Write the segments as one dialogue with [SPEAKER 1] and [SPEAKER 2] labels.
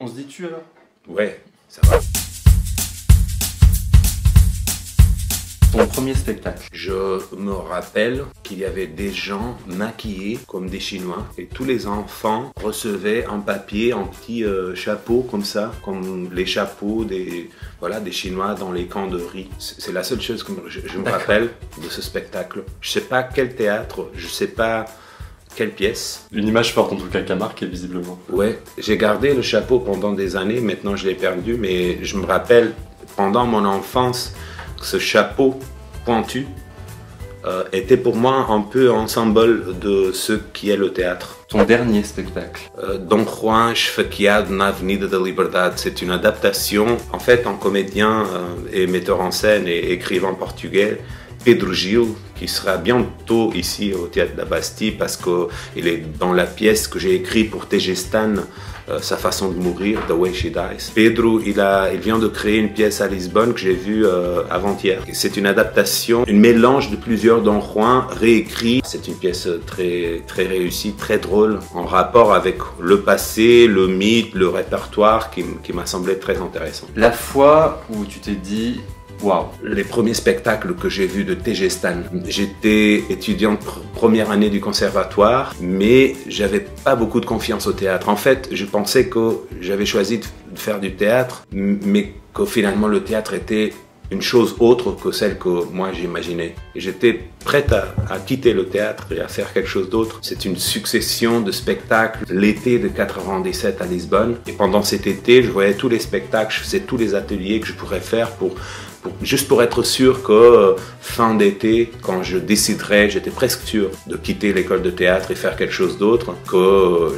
[SPEAKER 1] On se dit tu alors?
[SPEAKER 2] Ouais, ça va.
[SPEAKER 1] Ton premier spectacle?
[SPEAKER 2] Je me rappelle qu'il y avait des gens maquillés comme des Chinois et tous les enfants recevaient en papier, en petits chapeaux comme ça, comme les chapeaux des Chinois dans les camps de riz. C'est la seule chose que je me rappelle de ce spectacle. Je sais pas quel théâtre, je sais pas quelle pièce.
[SPEAKER 1] Une image forte en tout cas qui a marqué visiblement.
[SPEAKER 2] Ouais, j'ai gardé le chapeau pendant des années, maintenant je l'ai perdu, mais je me rappelle pendant mon enfance ce chapeau pointu était pour moi un peu un symbole de ce qui est le théâtre.
[SPEAKER 1] Ton dernier spectacle?
[SPEAKER 2] Don Juan esfaqueado na Avenida da Liberdade, c'est une adaptation. En fait, un comédien et metteur en scène et écrivain portugais, Pedro Gil, qui sera bientôt ici au Théâtre de la Bastille parce qu'il est dans la pièce que j'ai écrite pour Tegestan, sa façon de mourir, The Way She Dies. Pedro, il vient de créer une pièce à Lisbonne que j'ai vue avant-hier. C'est une adaptation, un mélange de plusieurs Don Juan réécrits. C'est une pièce très, très réussie, très drôle, en rapport avec le passé, le mythe, le répertoire qui m'a semblé très intéressant.
[SPEAKER 1] La fois où tu t'es dit waouh.
[SPEAKER 2] Les premiers spectacles que j'ai vus de Tegestan, j'étais étudiant de première année du conservatoire, mais j'avais pas beaucoup de confiance au théâtre. En fait, je pensais que j'avais choisi de faire du théâtre, mais que finalement le théâtre était une chose autre que celle que moi j'imaginais. J'étais prête à quitter le théâtre et à faire quelque chose d'autre. C'est une succession de spectacles l'été de 97 à Lisbonne. Et pendant cet été, je voyais tous les spectacles, je faisais tous les ateliers que je pourrais faire juste pour être sûr que fin d'été, quand je déciderais, j'étais presque sûr de quitter l'école de théâtre et faire quelque chose d'autre, que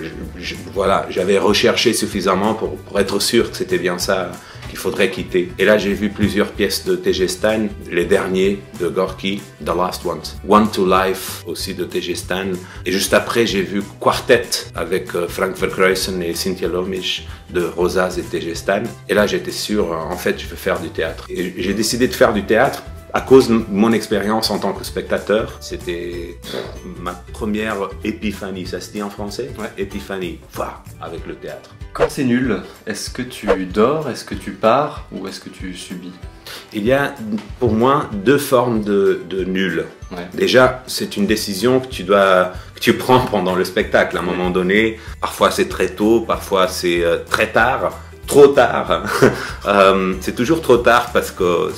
[SPEAKER 2] voilà, j'avais recherché suffisamment pour être sûr que c'était bien ça qu'il faudrait quitter. Et là, j'ai vu plusieurs pièces de Tegestan, les derniers de Gorky, The Last Ones, One to Life aussi de Tegestan. Et juste après, j'ai vu Quartet avec Frank Verkruyssen et Cynthia Lomisch de Rosas et Tegestan. Et là, j'étais sûr, en fait, je veux faire du théâtre. Et j'ai décidé de faire du théâtre à cause de mon expérience en tant que spectateur. C'était ma première épiphanie, ça se dit en français?
[SPEAKER 1] Ouais.
[SPEAKER 2] Épiphanie, avec le théâtre.
[SPEAKER 1] Quand c'est nul, est-ce que tu dors, est-ce que tu pars ou est-ce que tu subis?
[SPEAKER 2] Il y a pour moi deux formes de nul.
[SPEAKER 1] Ouais.
[SPEAKER 2] Déjà, c'est une décision que tu prends pendant le spectacle. À un moment donné, parfois c'est très tôt, parfois c'est très tard, trop tard. C'est toujours trop tard parce que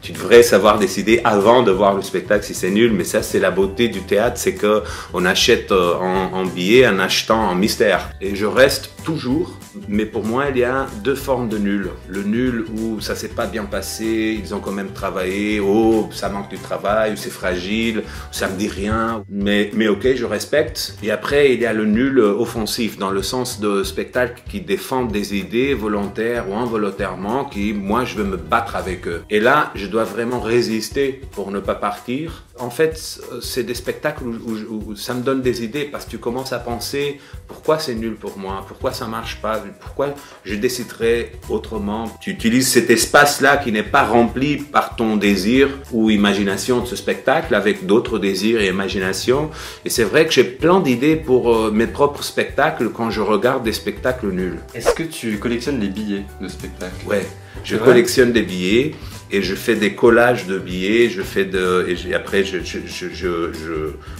[SPEAKER 2] tu devrais savoir décider avant de voir le spectacle si c'est nul, mais ça c'est la beauté du théâtre, c'est que on achète en billet en achetant en mystère. Et je reste toujours, mais pour moi il y a deux formes de nul. Le nul où ça s'est pas bien passé, ils ont quand même travaillé, oh ça manque du travail, ou c'est fragile, ou ça me dit rien, mais ok, je respecte. Et après il y a le nul offensif, dans le sens de spectacle qui défendent des idées volontaires ou involontairement, qui moi je veux me battre avec eux. Et là je dois vraiment résister pour ne pas partir. En fait, c'est des spectacles où ça me donne des idées parce que tu commences à penser pourquoi c'est nul pour moi, pourquoi ça marche pas, pourquoi je déciderais autrement. Tu utilises cet espace-là qui n'est pas rempli par ton désir ou imagination de ce spectacle avec d'autres désirs et imaginations. Et c'est vrai que j'ai plein d'idées pour mes propres spectacles quand je regarde des spectacles nuls.
[SPEAKER 1] Est-ce que tu collectionnes les billets de spectacle?
[SPEAKER 2] Ouais, je collectionne des billets. Et je fais des collages de billets, et après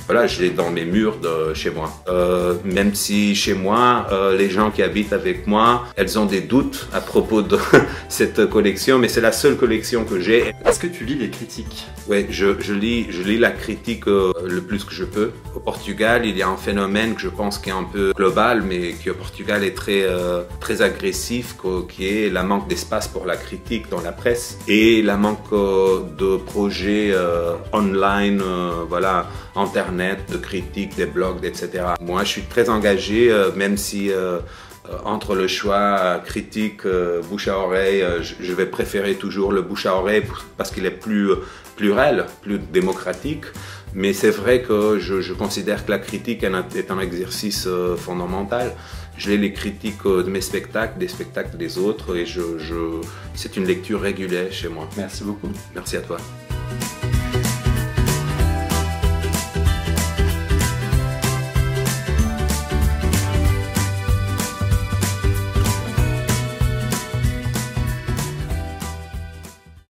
[SPEAKER 2] voilà, je l'ai dans mes murs de chez moi. Même si chez moi, les gens qui habitent avec moi, elles ont des doutes à propos de cette collection, mais c'est la seule collection que j'ai.
[SPEAKER 1] Est-ce que tu lis les critiques?
[SPEAKER 2] Oui, je lis la critique le plus que je peux. Au Portugal, il y a un phénomène que je pense qui est un peu global, mais qui au Portugal est très agressif, qui est la manque d'espace pour la critique dans la presse et la manque de projets online, voilà, internet, de critiques, des blogs, etc. Moi, je suis très engagé, même si entre le choix critique, bouche à oreille, je vais préférer toujours le bouche à oreille parce qu'il est plus pluriel, plus démocratique. Mais c'est vrai que je considère que la critique est un exercice fondamental. Je lis les critiques de mes spectacles, des spectacles des autres, et c'est une lecture régulière chez moi.
[SPEAKER 1] Merci beaucoup.
[SPEAKER 2] Merci à toi.